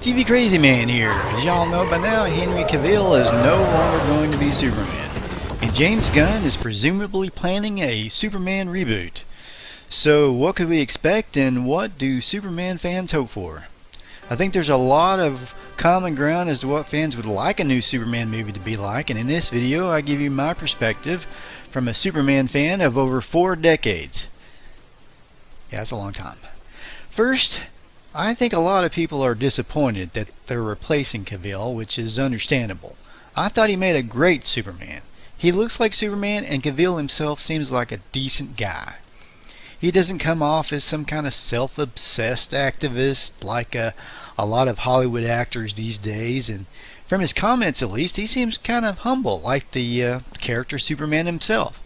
TV Crazy Man here. As y'all know by now, Henry Cavill is no longer going to be Superman, and James Gunn is presumably planning a Superman reboot. So what could we expect, and what do Superman fans hope for? I think there's a lot of common ground as to what fans would like a new Superman movie to be like, and in this video I give you my perspective from a Superman fan of over 4 decades. Yeah, that's a long time. First, I think a lot of people are disappointed that they're replacing Cavill, which is understandable. I thought he made a great Superman. He looks like Superman, and Cavill himself seems like a decent guy. He doesn't come off as some kind of self-obsessed activist like a lot of Hollywood actors these days, and from his comments at least, he seems kind of humble like the character Superman himself.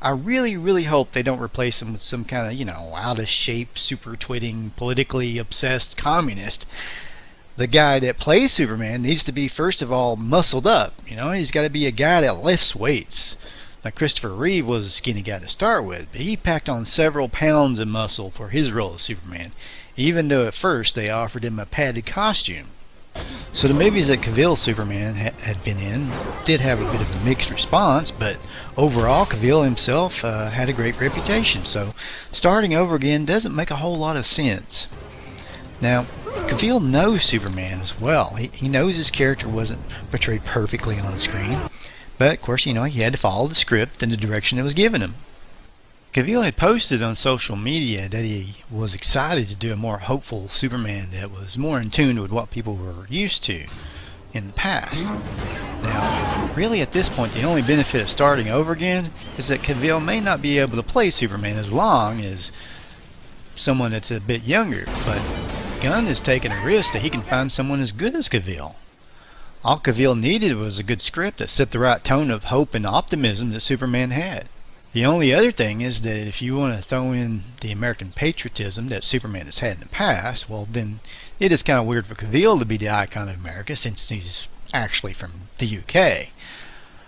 I really hope they don't replace him with some kind of, out of shape, super twitting, politically obsessed communist. The guy that plays Superman needs to be, first of all, muscled up. He's got to be a guy that lifts weights. Now, Christopher Reeve was a skinny guy to start with, but he packed on several pounds of muscle for his role as Superman, even though at first they offered him a padded costume. So the movies that Cavill Superman had been in did have a bit of a mixed response, but overall Cavill himself had a great reputation, so starting over again doesn't make a whole lot of sense. Now, Cavill knows Superman as well. He knows his character wasn't portrayed perfectly on screen, but of course, he had to follow the script and the direction it was given him. Cavill had posted on social media that he was excited to do a more hopeful Superman that was more in tune with what people were used to in the past. Now, really at this point, the only benefit of starting over again is that Cavill may not be able to play Superman as long as someone that's a bit younger, but Gunn is taking a risk that he can find someone as good as Cavill. All Cavill needed was a good script that set the right tone of hope and optimism that Superman had. The only other thing is that if you want to throw in the American patriotism that Superman has had in the past, well then it is kind of weird for Cavill to be the icon of America since he's actually from the UK.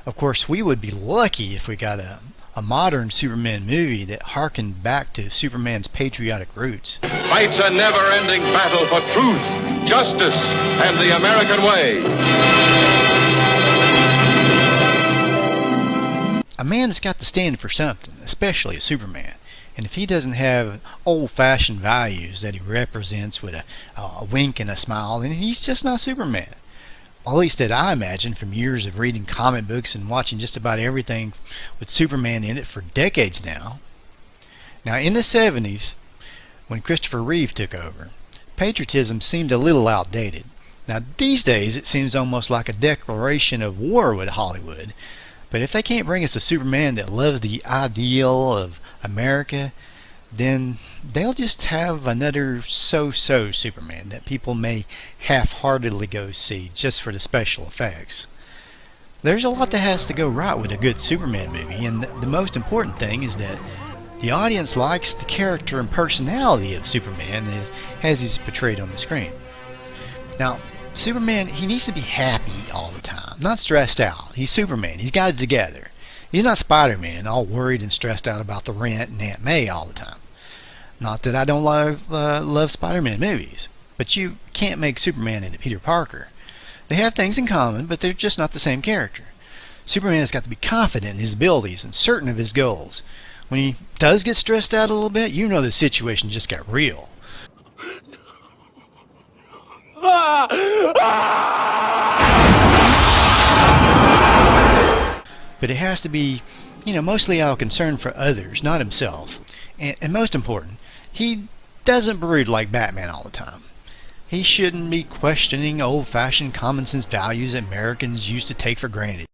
Of course, we would be lucky if we got a modern Superman movie that harkened back to Superman's patriotic roots. Fights a never-ending battle for truth, justice, and the American way. A man has got to stand for something, especially a Superman. And if he doesn't have old-fashioned values that he represents with a wink and a smile, then he's just not Superman. At least that I imagine from years of reading comic books and watching just about everything with Superman in it for decades now. Now, in the 70s, when Christopher Reeve took over, patriotism seemed a little outdated. Now, these days, it seems almost like a declaration of war with Hollywood. But if they can't bring us a Superman that loves the ideal of America, then they'll just have another so-so Superman that people may half-heartedly go see just for the special effects. There's a lot that has to go right with a good Superman movie, and the most important thing is that the audience likes the character and personality of Superman as he's portrayed on the screen. Now, Superman, he needs to be happy all the time, not stressed out. He's Superman. He's got it together. He's not Spider-Man, all worried and stressed out about the rent and Aunt May all the time. Not that I don't love Spider-Man movies, but you can't make Superman into Peter Parker. They have things in common, but they're just not the same character. Superman has got to be confident in his abilities and certain of his goals. When he does get stressed out a little bit, the situation just got real. But it has to be, mostly out of concern for others, not himself. And most important, he doesn't brood like Batman all the time. He shouldn't be questioning old-fashioned common-sense values that Americans used to take for granted.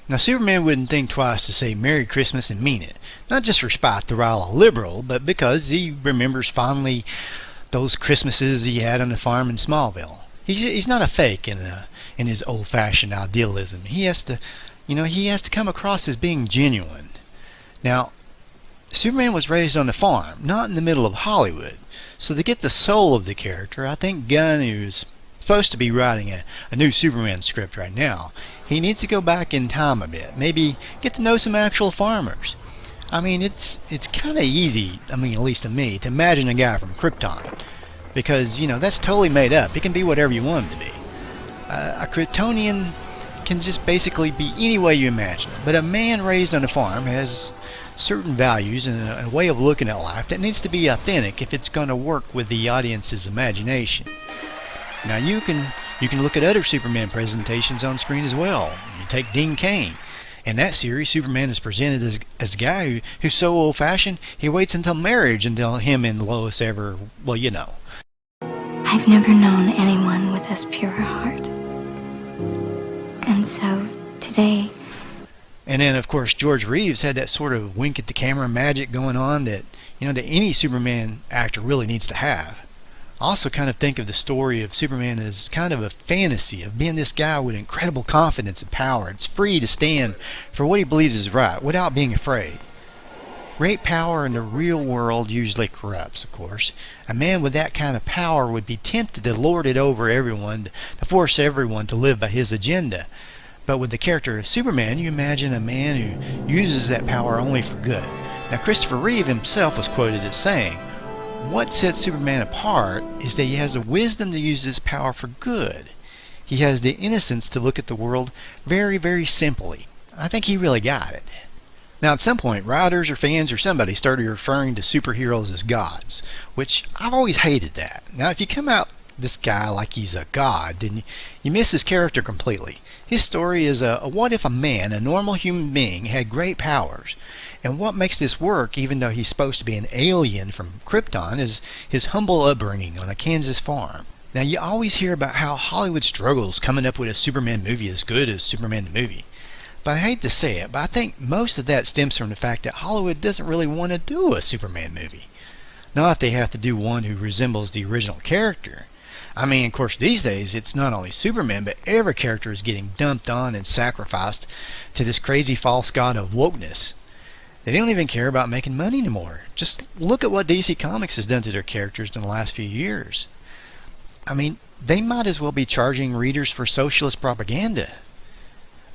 Now, Superman wouldn't think twice to say Merry Christmas and mean it. Not just for spite to rile a liberal, but because he remembers fondly those Christmases he had on the farm in Smallville. He's not a fake in his old-fashioned idealism. He has to come across as being genuine. Now, Superman was raised on a farm, not in the middle of Hollywood. So to get the soul of the character, I think Gunn, who's supposed to be writing a new Superman script right now, he needs to go back in time a bit. Maybe get to know some actual farmers. I mean, it's kind of easy, at least to me, to imagine a guy from Krypton. because, that's totally made up. It can be whatever you want it to be. A Kryptonian can just basically be any way you imagine it, but a man raised on a farm has certain values and a way of looking at life that needs to be authentic if it's going to work with the audience's imagination. Now you can look at other Superman presentations on screen as well. You take Cain. In that series, Superman is presented as a guy who's so old-fashioned, he waits until marriage until him and Lois ever, I've never known anyone with as pure a heart. And so, today... And then, of course, George Reeves had that sort of wink at the camera magic going on that, that any Superman actor really needs to have. I also kind of think of the story of Superman as kind of a fantasy of being this guy with incredible confidence and power. It's free to stand for what he believes is right without being afraid. Great power in the real world usually corrupts, of course. A man with that kind of power would be tempted to lord it over everyone, to force everyone to live by his agenda. But with the character of Superman, you imagine a man who uses that power only for good. Now, Christopher Reeve himself was quoted as saying, "What sets Superman apart is that he has the wisdom to use his power for good. He has the innocence to look at the world very, very simply." I think he really got it. Now, at some point, writers or fans or somebody started referring to superheroes as gods, which I've always hated that. Now, if you come out this guy like he's a god, then you miss his character completely. His story is a what if a man, a normal human being, had great powers. And what makes this work, even though he's supposed to be an alien from Krypton, is his humble upbringing on a Kansas farm. Now, you always hear about how Hollywood struggles coming up with a Superman movie as good as Superman the movie. But I hate to say it, but I think most of that stems from the fact that Hollywood doesn't really want to do a Superman movie. Not if they have to do one who resembles the original character. I mean, of course, these days, it's not only Superman, but every character is getting dumped on and sacrificed to this crazy false god of wokeness. They don't even care about making money anymore. Just look at what DC Comics has done to their characters in the last few years. I mean, they might as well be charging readers for socialist propaganda.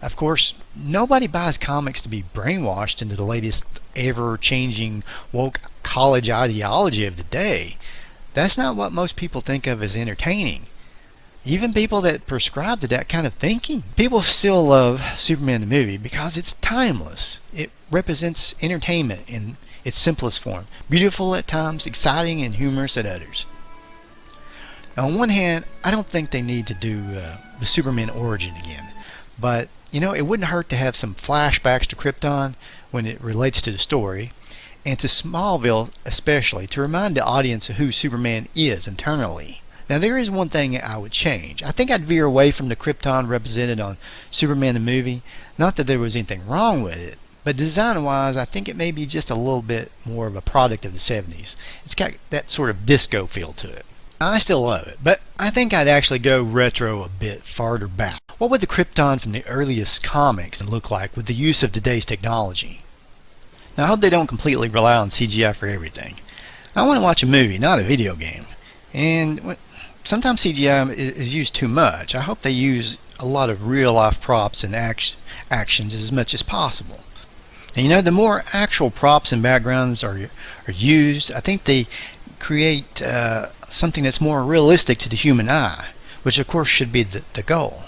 Of course, nobody buys comics to be brainwashed into the latest ever-changing woke college ideology of the day. That's not what most people think of as entertaining. Even people that prescribe to that kind of thinking. People still love Superman the movie because it's timeless. It represents entertainment in its simplest form. Beautiful at times, exciting and humorous at others. Now, on one hand, I don't think they need to do the Superman origin again. But, it wouldn't hurt to have some flashbacks to Krypton when it relates to the story. And to Smallville especially, to remind the audience of who Superman is internally. Now, there is one thing I would change. I think I'd veer away from the Krypton represented on Superman the movie. Not that there was anything wrong with it, but design-wise, I think it may be just a little bit more of a product of the 70s. It's got that sort of disco feel to it. I still love it, but I think I'd actually go retro a bit farther back. What would the Krypton from the earliest comics look like with the use of today's technology? Now, I hope they don't completely rely on CGI for everything. I want to watch a movie, not a video game. And sometimes CGI is used too much. I hope they use a lot of real-life props and actions as much as possible. And the more actual props and backgrounds are used, I think they create something that's more realistic to the human eye, which of course should be the goal.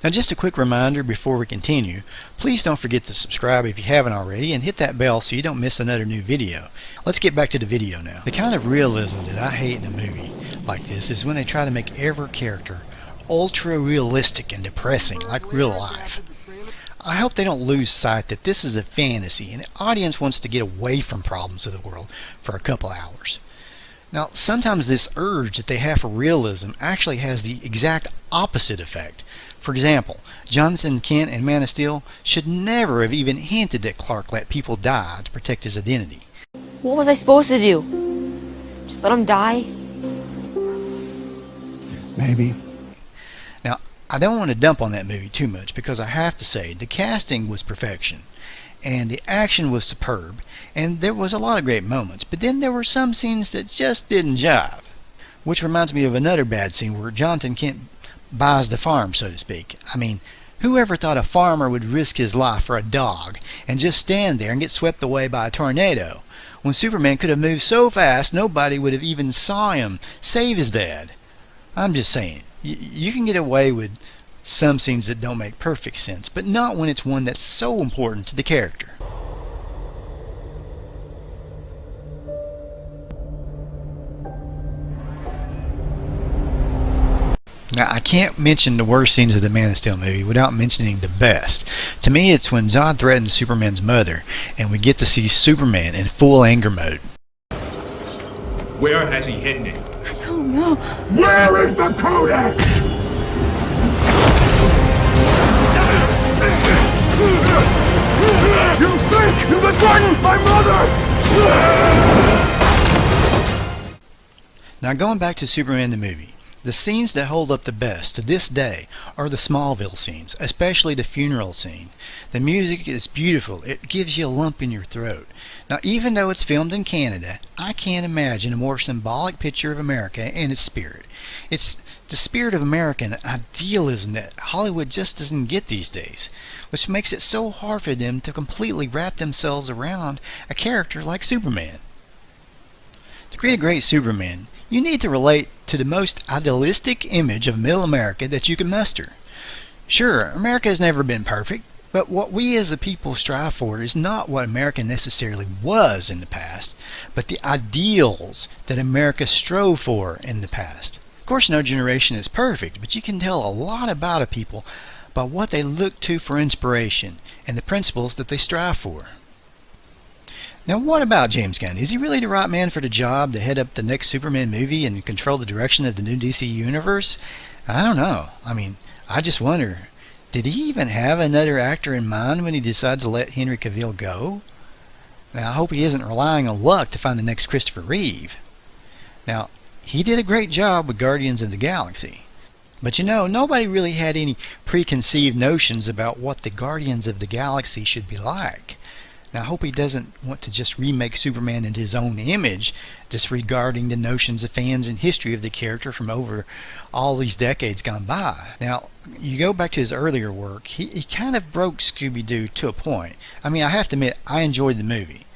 Now, just a quick reminder before we continue, please don't forget to subscribe if you haven't already and hit that bell so you don't miss another new video. Let's get back to the video now. The kind of realism that I hate in a movie like this is when they try to make every character ultra realistic and depressing like real life. I hope they don't lose sight that this is a fantasy and the audience wants to get away from problems of the world for a couple hours. Now, sometimes this urge that they have for realism actually has the exact opposite effect. For example, Jonathan Kent in Man of Steel should never have even hinted that Clark let people die to protect his identity. What was I supposed to do? Just let him die? Maybe. Now, I don't want to dump on that movie too much because I have to say the casting was perfection and the action was superb and there was a lot of great moments, but then there were some scenes that just didn't jive. Which reminds me of another bad scene where Jonathan Kent buys the farm, so to speak. I mean, whoever thought a farmer would risk his life for a dog and just stand there and get swept away by a tornado? when Superman could have moved so fast nobody would have even saw him save his dad. I'm just saying, you can get away with some scenes that don't make perfect sense, but not when it's one that's so important to the character. Now, I can't mention the worst scenes of the Man of Steel movie without mentioning the best. To me, it's when Zod threatens Superman's mother, and we get to see Superman in full anger mode. Where has he hidden it? I don't know. Where is the Codex? You think you can threaten my mother? Now, going back to Superman the movie, the scenes that hold up the best to this day are the Smallville scenes, especially the funeral scene. The music is beautiful. It gives you a lump in your throat. Now, even though it's filmed in Canada, I can't imagine a more symbolic picture of America and its spirit. It's the spirit of American idealism that Hollywood just doesn't get these days, which makes it so hard for them to completely wrap themselves around a character like Superman. To create a great Superman, you need to relate to the most idealistic image of middle America that you can muster. Sure, America has never been perfect, but what we as a people strive for is not what America necessarily was in the past, but the ideals that America strove for in the past. Of course, no generation is perfect, but you can tell a lot about a people by what they look to for inspiration and the principles that they strive for. Now, what about James Gunn? Is he really the right man for the job to head up the next Superman movie and control the direction of the new DC universe? I don't know. I just wonder, did he even have another actor in mind when he decided to let Henry Cavill go? Now, I hope he isn't relying on luck to find the next Christopher Reeve. Now, he did a great job with Guardians of the Galaxy. But nobody really had any preconceived notions about what the Guardians of the Galaxy should be like. Now, I hope he doesn't want to just remake Superman in his own image, disregarding the notions of fans and history of the character from over all these decades gone by. Now, you go back to his earlier work, he kind of broke Scooby Doo to a point. I have to admit, I enjoyed the movie.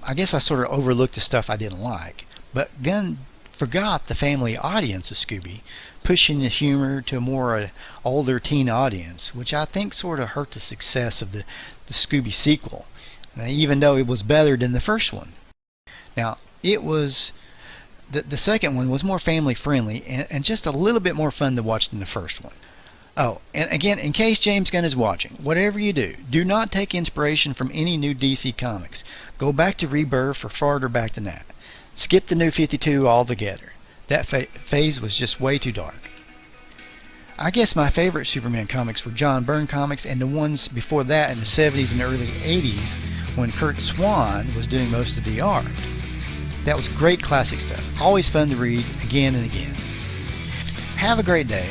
I guess I sort of overlooked the stuff I didn't like. But Gunn forgot the family audience of Scooby, pushing the humor to a more older teen audience, which I think sort of hurt the success of the Scooby sequel. Even though it was better than the first one. Now, it was the second one was more family friendly and just a little bit more fun to watch than the first one. Oh, and again, in case James Gunn is watching, whatever you do not take inspiration from any new DC comics. Go back to Rebirth or farther back than that. Skip the New 52 altogether. That phase was just way too dark. I guess my favorite Superman comics were John Byrne comics and the ones before that in the 70s and early 80s when Kurt Swan was doing most of the art. That was great classic stuff. Always fun to read again and again. Have a great day.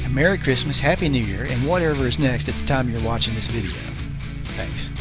A Merry Christmas, Happy New Year, and whatever is next at the time you're watching this video. Thanks.